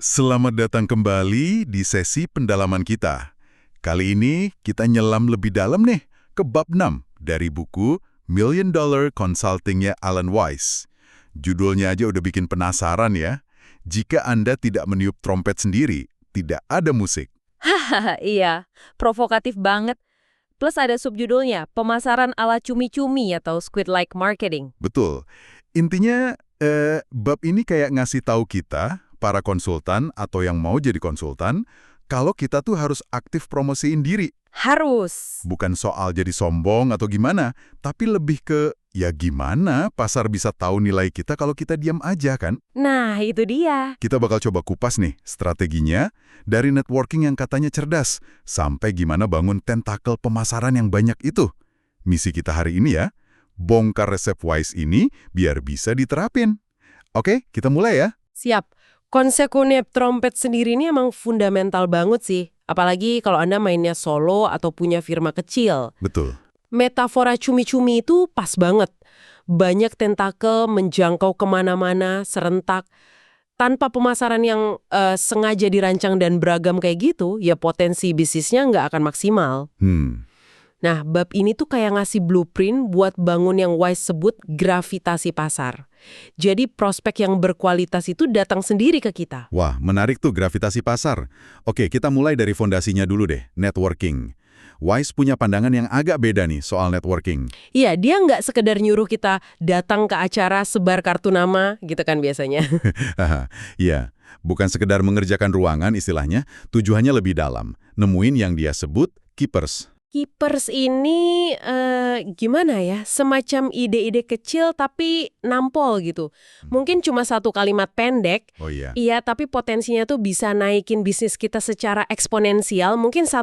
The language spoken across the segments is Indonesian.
Selamat datang kembali di sesi pendalaman kita. Kali ini kita nyelam lebih dalam nih ke bab 6 dari buku Million Dollar Consulting-nya Alan Weiss. Judulnya aja udah bikin penasaran ya. Jika Anda tidak meniup trompet sendiri, tidak ada musik. Hahaha, iya. Provokatif banget. Plus ada subjudulnya, pemasaran ala cumi-cumi atau squid-like marketing. Betul. Intinya, bab ini kayak ngasih tahu kita, para konsultan atau yang mau jadi konsultan, kalau kita tuh harus aktif promosiin diri. Harus. Bukan soal jadi sombong atau gimana, tapi lebih ke, ya gimana pasar bisa tahu nilai kita kalau kita diam aja kan? Nah, itu dia. Kita bakal coba kupas nih strateginya, dari networking yang katanya cerdas, sampai gimana bangun tentakel pemasaran yang banyak itu. Misi kita hari ini ya, bongkar resep Wise ini biar bisa diterapin. Oke, kita mulai ya. Siap. Konsep kunep trompet sendiri ini emang fundamental banget sih. Apalagi kalau Anda mainnya solo atau punya firma kecil. Betul. Metafora cumi-cumi itu pas banget. Banyak tentakel menjangkau kemana-mana, serentak. Tanpa pemasaran yang sengaja dirancang dan beragam kayak gitu, ya potensi bisnisnya nggak akan maksimal. Nah, bab ini tuh kayak ngasih blueprint buat bangun yang Wise sebut gravitasi pasar. Jadi prospek yang berkualitas itu datang sendiri ke kita. Wah, menarik tuh gravitasi pasar. Oke, kita mulai dari fondasinya dulu deh, networking. Wise punya pandangan yang agak beda nih soal networking. Iya, dia nggak sekedar nyuruh kita datang ke acara sebar kartu nama, gitu kan biasanya. Iya, bukan sekedar mengerjakan ruangan istilahnya, tujuannya lebih dalam. Nemuin yang dia sebut keepers. Keepers ini gimana ya? Semacam ide-ide kecil tapi nampol gitu. Mungkin cuma satu kalimat pendek. Oh iya. Iya, tapi potensinya tuh bisa naikin bisnis kita secara eksponensial. Mungkin 1%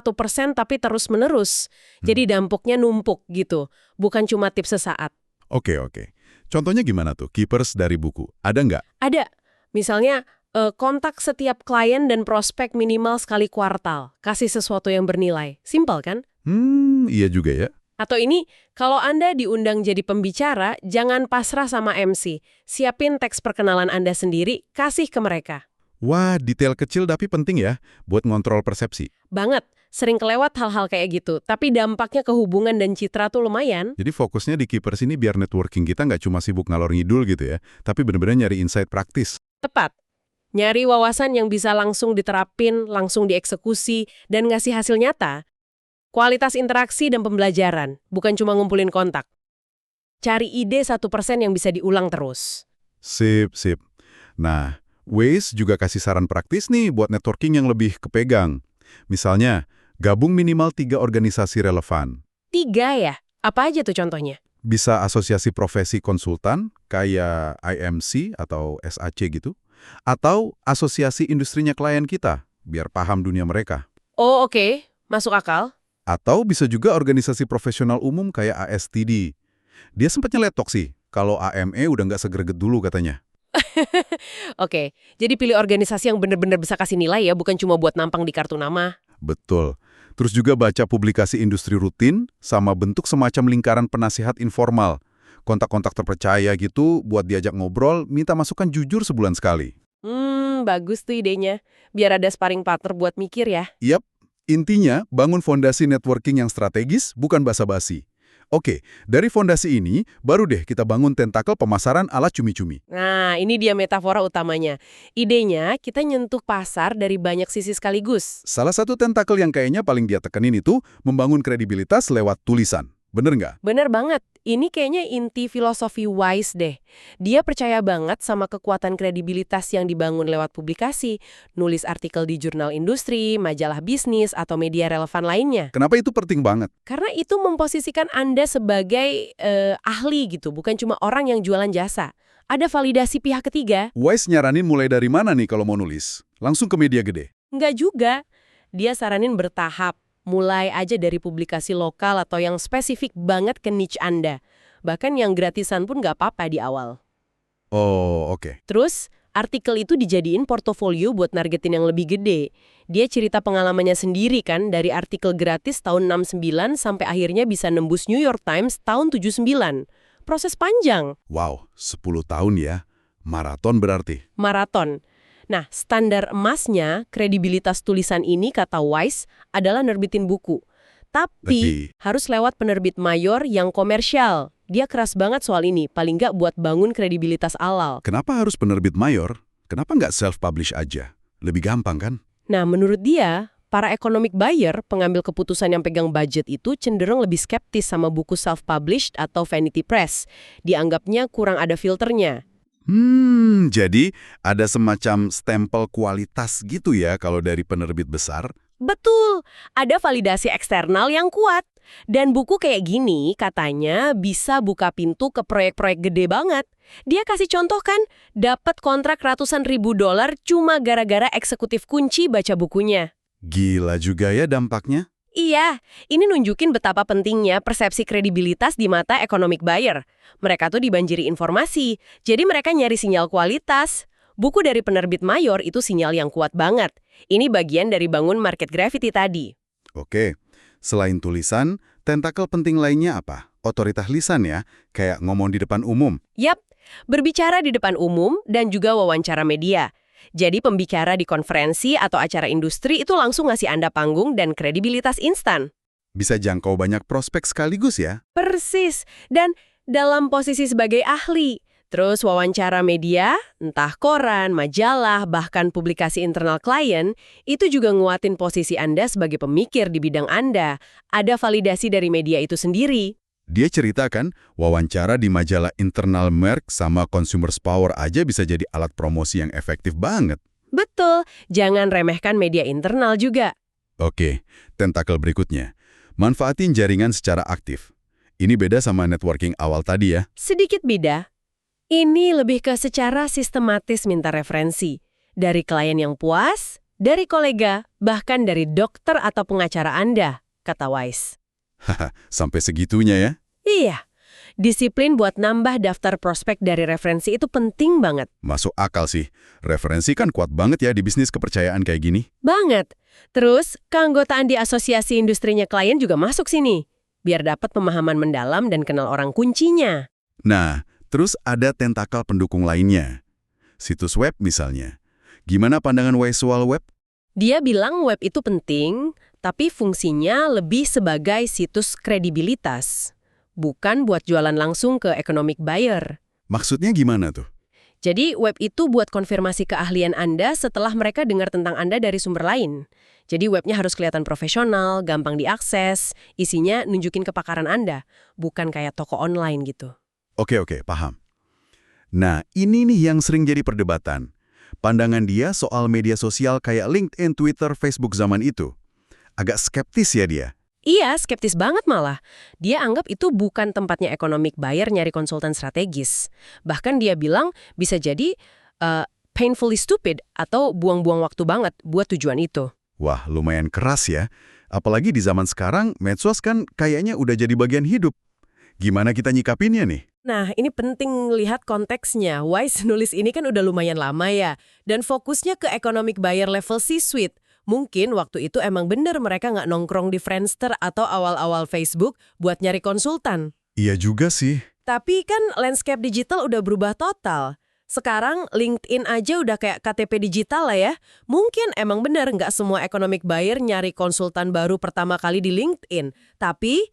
tapi terus-menerus. Jadi dampaknya numpuk gitu. Bukan cuma tips sesaat. Oke. Contohnya gimana tuh? Keepers dari buku. Ada nggak? Ada. Misalnya, kontak setiap klien dan prospek minimal sekali kuartal. Kasih sesuatu yang bernilai. Simpel kan? Iya juga ya. Atau ini, kalau Anda diundang jadi pembicara, jangan pasrah sama MC. Siapin teks perkenalan Anda sendiri, kasih ke mereka. Wah, detail kecil tapi penting ya, buat ngontrol persepsi. Banget, sering kelewat hal-hal kayak gitu. Tapi dampaknya ke hubungan dan citra tuh lumayan. Jadi fokusnya di keepers ini biar networking kita nggak cuma sibuk ngalor ngidul gitu ya, tapi benar-benar nyari insight praktis. Tepat. Nyari wawasan yang bisa langsung diterapin, langsung dieksekusi, dan ngasih hasil nyata. Kualitas interaksi dan pembelajaran, bukan cuma ngumpulin kontak. Cari ide 1% yang bisa diulang terus. Sip. Nah, Waze juga kasih saran praktis nih buat networking yang lebih kepegang. Misalnya, gabung minimal 3 organisasi relevan. 3 ya? Apa aja tuh contohnya? Bisa asosiasi profesi konsultan, kayak IMC atau SAC gitu. Atau asosiasi industrinya klien kita, biar paham dunia mereka. Oh oke, masuk akal. Atau bisa juga organisasi profesional umum kayak ASTD. Dia sempat nyeletok sih, kalau AME udah nggak segerget dulu katanya. Oke, jadi pilih organisasi yang benar-benar bisa kasih nilai ya, bukan cuma buat nampang di kartu nama. Betul. Terus juga baca publikasi industri rutin, sama bentuk semacam lingkaran penasihat informal. Kontak-kontak terpercaya gitu, buat diajak ngobrol, minta masukan jujur sebulan sekali. Bagus tuh idenya. Biar ada sparring partner buat mikir ya. Yap, intinya bangun fondasi networking yang strategis, bukan basa-basi. Oke, dari fondasi ini, baru deh kita bangun tentakel pemasaran ala cumi-cumi. Nah, ini dia metafora utamanya. Idenya, kita nyentuh pasar dari banyak sisi sekaligus. Salah satu tentakel yang kayaknya paling dia tekenin itu membangun kredibilitas lewat tulisan. Bener nggak? Bener banget. Ini kayaknya inti filosofi Wise deh. Dia percaya banget sama kekuatan kredibilitas yang dibangun lewat publikasi, nulis artikel di jurnal industri, majalah bisnis, atau media relevan lainnya. Kenapa itu penting banget? Karena itu memposisikan Anda sebagai ahli gitu, bukan cuma orang yang jualan jasa. Ada validasi pihak ketiga. Wise nyaranin mulai dari mana nih kalau mau nulis? Langsung ke media gede? Nggak juga. Dia saranin bertahap. Mulai aja dari publikasi lokal atau yang spesifik banget ke niche Anda. Bahkan yang gratisan pun nggak apa-apa di awal. Oh, oke. Terus, artikel itu dijadiin portofolio buat nargetin yang lebih gede. Dia cerita pengalamannya sendiri kan, dari artikel gratis tahun 69 sampai akhirnya bisa nembus New York Times tahun 79. Proses panjang. Wow, 10 tahun ya. Maraton berarti. Maraton. Nah, standar emasnya, kredibilitas tulisan ini, kata Wise, adalah nerbitin buku. Tapi harus lewat penerbit mayor yang komersial. Dia keras banget soal ini, paling nggak buat bangun kredibilitas awal. Kenapa harus penerbit mayor? Kenapa nggak self-publish aja? Lebih gampang kan? Nah, menurut dia, para economic buyer, pengambil keputusan yang pegang budget itu cenderung lebih skeptis sama buku self-published atau vanity press. Dianggapnya kurang ada filternya. Jadi ada semacam stempel kualitas gitu ya kalau dari penerbit besar? Betul, ada validasi eksternal yang kuat. Dan buku kayak gini katanya bisa buka pintu ke proyek-proyek gede banget. Dia kasih contoh kan, dapat kontrak ratusan ribu dolar cuma gara-gara eksekutif kunci baca bukunya. Gila juga ya dampaknya. Iya, ini nunjukin betapa pentingnya persepsi kredibilitas di mata economic buyer. Mereka tuh dibanjiri informasi, jadi mereka nyari sinyal kualitas. Buku dari penerbit mayor itu sinyal yang kuat banget. Ini bagian dari bangun market gravity tadi. Oke, selain tulisan, tentakel penting lainnya apa? Otoritas lisan ya, kayak ngomong di depan umum. Yap, berbicara di depan umum dan juga wawancara media. Jadi pembicara di konferensi atau acara industri itu langsung ngasih Anda panggung dan kredibilitas instan. Bisa jangkau banyak prospek sekaligus ya? Persis, dan dalam posisi sebagai ahli. Terus wawancara media, entah koran, majalah, bahkan publikasi internal klien, itu juga nguatin posisi Anda sebagai pemikir di bidang Anda. Ada validasi dari media itu sendiri. Dia ceritakan, wawancara di majalah internal Merck sama Consumers Power aja bisa jadi alat promosi yang efektif banget. Betul, jangan remehkan media internal juga. Oke, tentakel berikutnya. Manfaatin jaringan secara aktif. Ini beda sama networking awal tadi ya? Sedikit beda. Ini lebih ke secara sistematis minta referensi. Dari klien yang puas, dari kolega, bahkan dari dokter atau pengacara Anda, kata Wise. Haha, sampai segitunya ya? Iya, disiplin buat nambah daftar prospek dari referensi itu penting banget. Masuk akal sih. Referensi kan kuat banget ya di bisnis kepercayaan kayak gini. Banget. Terus, keanggotaan di asosiasi industrinya klien juga masuk sini. Biar dapat pemahaman mendalam dan kenal orang kuncinya. Nah, terus ada tentakel pendukung lainnya. Situs web misalnya. Gimana pandangan Wise soal web? Dia bilang web itu penting, tapi fungsinya lebih sebagai situs kredibilitas. Bukan buat jualan langsung ke economic buyer. Maksudnya gimana tuh? Jadi web itu buat konfirmasi keahlian Anda setelah mereka dengar tentang Anda dari sumber lain. Jadi webnya harus kelihatan profesional, gampang diakses, isinya nunjukin kepakaran Anda, bukan kayak toko online gitu. Oke, paham. Nah, ini nih yang sering jadi perdebatan. Pandangan dia soal media sosial kayak LinkedIn, Twitter, Facebook zaman itu. Agak skeptis ya dia. Iya, skeptis banget malah. Dia anggap itu bukan tempatnya economic buyer nyari konsultan strategis. Bahkan dia bilang bisa jadi painfully stupid atau buang-buang waktu banget buat tujuan itu. Wah, lumayan keras ya. Apalagi di zaman sekarang, medsos kan kayaknya udah jadi bagian hidup. Gimana kita nyikapinnya nih? Nah, ini penting lihat konteksnya. Wise nulis ini kan udah lumayan lama ya. Dan fokusnya ke economic buyer level C-suite. Mungkin waktu itu emang bener mereka nggak nongkrong di Friendster atau awal-awal Facebook buat nyari konsultan. Iya juga sih. Tapi kan landscape digital udah berubah total. Sekarang LinkedIn aja udah kayak KTP digital lah ya. Mungkin emang bener nggak semua economic buyer nyari konsultan baru pertama kali di LinkedIn. Tapi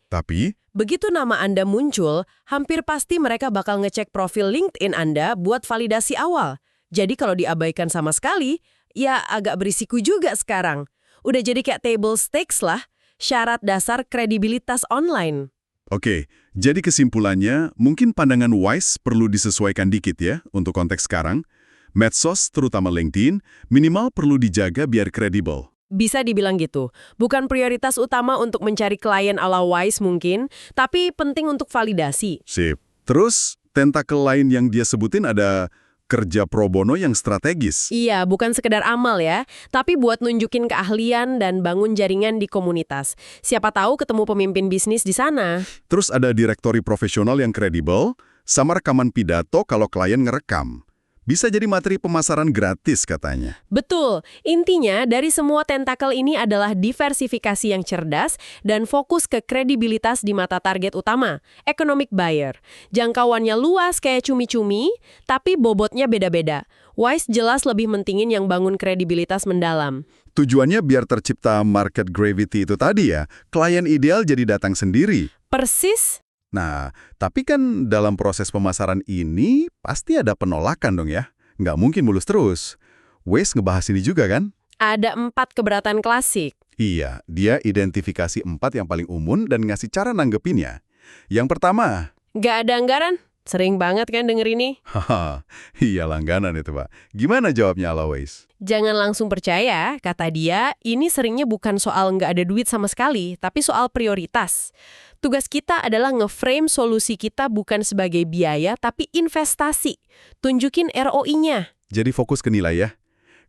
begitu nama Anda muncul, hampir pasti mereka bakal ngecek profil LinkedIn Anda buat validasi awal. Jadi kalau diabaikan sama sekali, ya agak berisiko juga sekarang. Udah jadi kayak table stakes lah, syarat dasar kredibilitas online. Oke, jadi kesimpulannya, mungkin pandangan Wise perlu disesuaikan dikit ya untuk konteks sekarang. Medsos, terutama LinkedIn, minimal perlu dijaga biar kredibel. Bisa dibilang gitu. Bukan prioritas utama untuk mencari klien ala Wise mungkin, tapi penting untuk validasi. Sip. Terus, tentakel lain yang dia sebutin ada kerja pro bono yang strategis. Iya, bukan sekedar amal ya, tapi buat nunjukin keahlian dan bangun jaringan di komunitas. Siapa tahu ketemu pemimpin bisnis di sana. Terus ada direktori profesional yang kredibel, sama rekaman pidato kalau klien ngerekam. Bisa jadi materi pemasaran gratis katanya. Betul, intinya dari semua tentakel ini adalah diversifikasi yang cerdas dan fokus ke kredibilitas di mata target utama, economic buyer. Jangkauannya luas kayak cumi-cumi, tapi bobotnya beda-beda. Wise jelas lebih mentingin yang bangun kredibilitas mendalam. Tujuannya biar tercipta market gravity itu tadi ya, klien ideal jadi datang sendiri. Persis. Nah, tapi kan dalam proses pemasaran ini pasti ada penolakan dong ya. Nggak mungkin mulus terus. Waze ngebahas ini juga kan? Ada 4 keberatan klasik. Iya, dia identifikasi 4 yang paling umum dan ngasih cara nanggepinnya. Yang pertama, Nggak ada anggaran? Sering banget kan denger ini? haha, iya langganan itu Pak. Gimana jawabnya ala Waze? Jangan langsung percaya, kata dia, ini seringnya bukan soal nggak ada duit sama sekali, tapi soal prioritas. Tugas kita adalah nge-frame solusi kita bukan sebagai biaya, tapi investasi. Tunjukin ROI-nya. Jadi fokus ke nilai ya.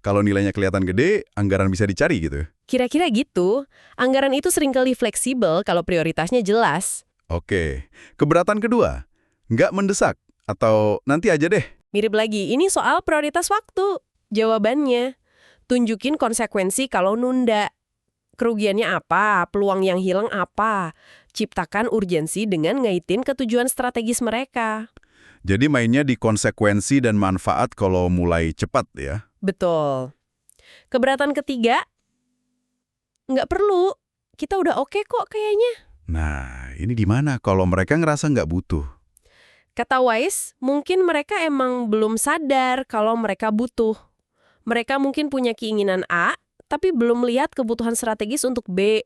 Kalau nilainya kelihatan gede, anggaran bisa dicari gitu. Kira-kira gitu. Anggaran itu seringkali fleksibel kalau prioritasnya jelas. Oke, keberatan kedua, nggak mendesak atau nanti aja deh. Mirip lagi, ini soal prioritas waktu. Jawabannya, tunjukin konsekuensi kalau nunda. Kerugiannya apa, peluang yang hilang apa. Ciptakan urgensi dengan ngaitin ke tujuan strategis mereka. Jadi mainnya di konsekuensi dan manfaat kalau mulai cepat ya. Betul. Keberatan ketiga, nggak perlu. Kita udah oke kok kayaknya. Nah, ini di mana kalau mereka ngerasa nggak butuh? Kata Wise, mungkin mereka emang belum sadar kalau mereka butuh. Mereka mungkin punya keinginan A, tapi belum lihat kebutuhan strategis untuk B.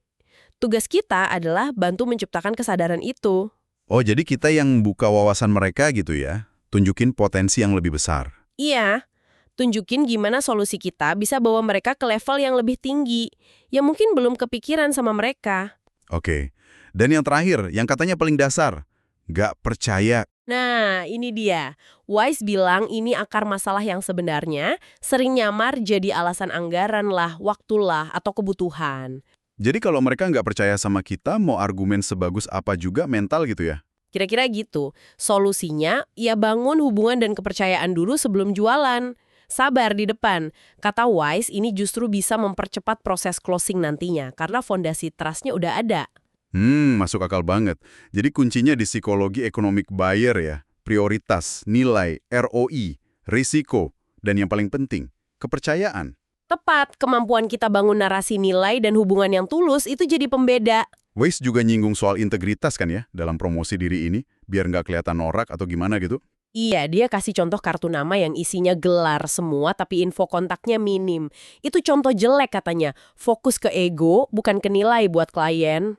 Tugas kita adalah bantu menciptakan kesadaran itu. Oh, jadi kita yang buka wawasan mereka gitu ya? Tunjukin potensi yang lebih besar. Iya, tunjukin gimana solusi kita bisa bawa mereka ke level yang lebih tinggi, yang mungkin belum kepikiran sama mereka. Oke. Dan yang terakhir, yang katanya paling dasar, nggak percaya. Nah, ini dia. Wise bilang ini akar masalah yang sebenarnya sering nyamar jadi alasan anggaran lah, waktulah, atau kebutuhan. Jadi kalau mereka nggak percaya sama kita, mau argumen sebagus apa juga mental gitu ya? Kira-kira gitu. Solusinya, ya bangun hubungan dan kepercayaan dulu sebelum jualan. Sabar di depan. Kata Wise, ini justru bisa mempercepat proses closing nantinya, karena fondasi trust-nya udah ada. Masuk akal banget. Jadi kuncinya di psikologi economic buyer ya. Prioritas, nilai, ROI, risiko, dan yang paling penting, kepercayaan. Tepat, kemampuan kita bangun narasi nilai dan hubungan yang tulus itu jadi pembeda. Waze juga nyinggung soal integritas kan ya, dalam promosi diri ini, biar nggak kelihatan norak atau gimana gitu. Iya, dia kasih contoh kartu nama yang isinya gelar semua tapi info kontaknya minim. Itu contoh jelek katanya. Fokus ke ego, bukan ke nilai buat klien.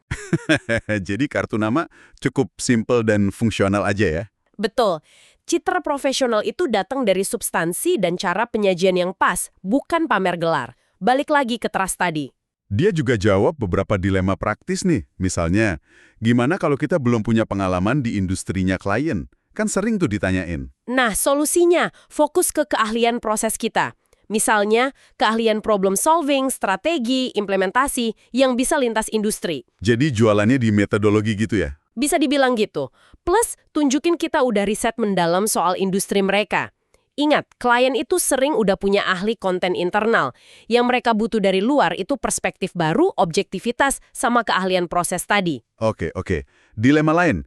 Jadi kartu nama cukup simple dan fungsional aja ya. Betul. Citra profesional itu datang dari substansi dan cara penyajian yang pas, bukan pamer gelar. Balik lagi ke trust tadi. Dia juga jawab beberapa dilema praktis nih. Misalnya, gimana kalau kita belum punya pengalaman di industrinya klien? Kan sering tuh ditanyain. Nah, solusinya fokus ke keahlian proses kita. Misalnya, keahlian problem solving, strategi, implementasi yang bisa lintas industri. Jadi jualannya di metodologi gitu ya? Bisa dibilang gitu. Plus, tunjukin kita udah riset mendalam soal industri mereka. Ingat, klien itu sering udah punya ahli konten internal. Yang mereka butuh dari luar itu perspektif baru, objektivitas, sama keahlian proses tadi. Oke. Dilema lain.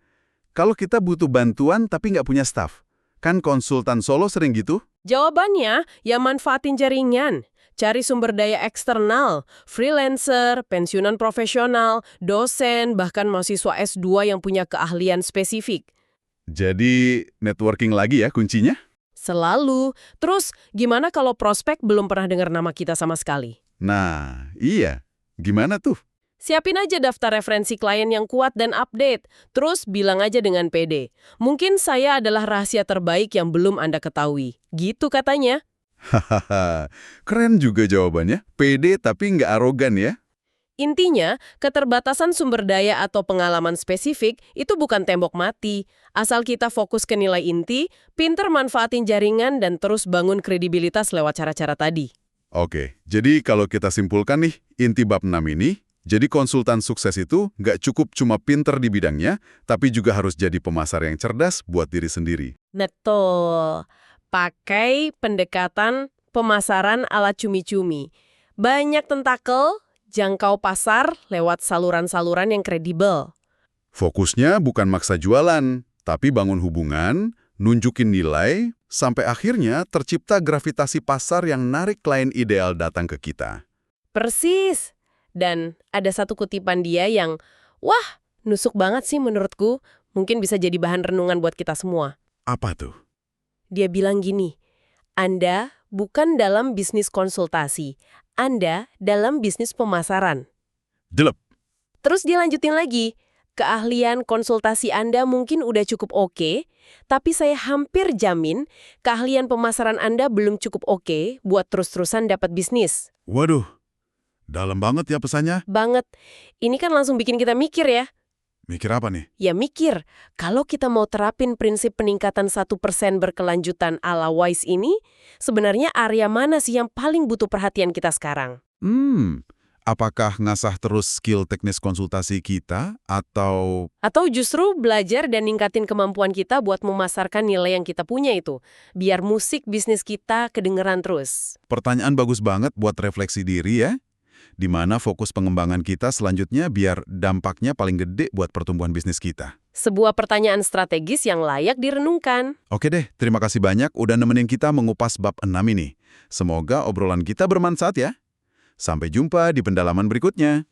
Kalau kita butuh bantuan tapi nggak punya staff, kan konsultan solo sering gitu? Jawabannya, ya manfaatin jaringan. Cari sumber daya eksternal, freelancer, pensiunan profesional, dosen, bahkan mahasiswa S2 yang punya keahlian spesifik. Jadi networking lagi ya kuncinya? Selalu. Terus, gimana kalau prospek belum pernah dengar nama kita sama sekali? Nah, iya. Gimana tuh? Siapin aja daftar referensi klien yang kuat dan update. Terus bilang aja dengan pede. Mungkin saya adalah rahasia terbaik yang belum Anda ketahui. Gitu katanya. Hahaha, keren juga jawabannya. Pede tapi nggak arogan ya? Intinya, keterbatasan sumber daya atau pengalaman spesifik itu bukan tembok mati. Asal kita fokus ke nilai inti, pinter manfaatin jaringan dan terus bangun kredibilitas lewat cara-cara tadi. Oke, jadi kalau kita simpulkan nih, inti bab 6 ini, jadi konsultan sukses itu nggak cukup cuma pinter di bidangnya, tapi juga harus jadi pemasar yang cerdas buat diri sendiri. Betul. pakai pendekatan pemasaran ala cumi-cumi. Banyak tentakel, jangkau pasar lewat saluran-saluran yang kredibel. Fokusnya bukan maksa jualan, tapi bangun hubungan, nunjukin nilai, sampai akhirnya tercipta gravitasi pasar yang narik klien ideal datang ke kita. Persis. Dan ada satu kutipan dia yang, wah, nusuk banget sih menurutku. Mungkin bisa jadi bahan renungan buat kita semua. Apa tuh? Dia bilang gini, Anda bukan dalam bisnis konsultasi, Anda dalam bisnis pemasaran. Delep. Terus dia lanjutin lagi, keahlian konsultasi Anda mungkin udah cukup oke, tapi saya hampir jamin keahlian pemasaran Anda belum cukup oke buat terus-terusan dapat bisnis. Waduh, dalam banget ya pesannya. Banget. Ini kan langsung bikin kita mikir ya. Mikir apa nih? Ya mikir, kalau kita mau terapin prinsip peningkatan 1% berkelanjutan ala WISE ini, sebenarnya area mana sih yang paling butuh perhatian kita sekarang? Apakah ngasah terus skill teknis konsultasi kita, atau... Atau justru belajar dan ningkatin kemampuan kita buat memasarkan nilai yang kita punya itu, biar musik bisnis kita kedengeran terus. Pertanyaan bagus banget buat refleksi diri ya. Di mana fokus pengembangan kita selanjutnya biar dampaknya paling gede buat pertumbuhan bisnis kita. Sebuah pertanyaan strategis yang layak direnungkan. Oke deh, terima kasih banyak udah nemenin kita mengupas bab 6 ini. Semoga obrolan kita bermanfaat ya. Sampai jumpa di pendalaman berikutnya.